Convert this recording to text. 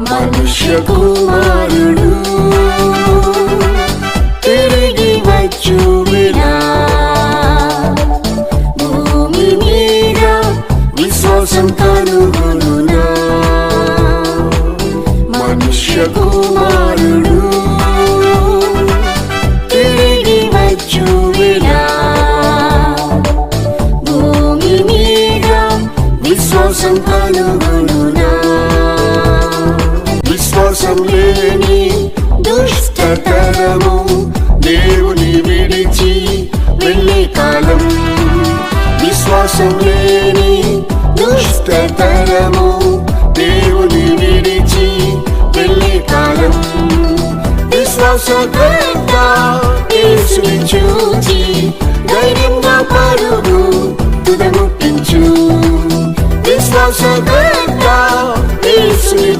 మనుష్య కుమారుడు తిరిగి వచ్చు వేళ భూమి మీద విశ్వాసం కనుగొనునా. మనుష్య కుమారుడు తిరిగి వచ్చు వేళ భూమి మీద విశ్వాసం కనుగొనునా. విశ్వాసం లేని దుష్టతరము దేవుని విడిచి వెళ్ళే కాలం. విశ్వాసం లేని దుష్టతరము దేవుని విడిచి వెళ్ళే కాలం. విశ్వాసకర్త యేసుని చూచి ధైర్యంగా పరుగు తుదముట్టించు. విశ్వాసకర్త యేసుని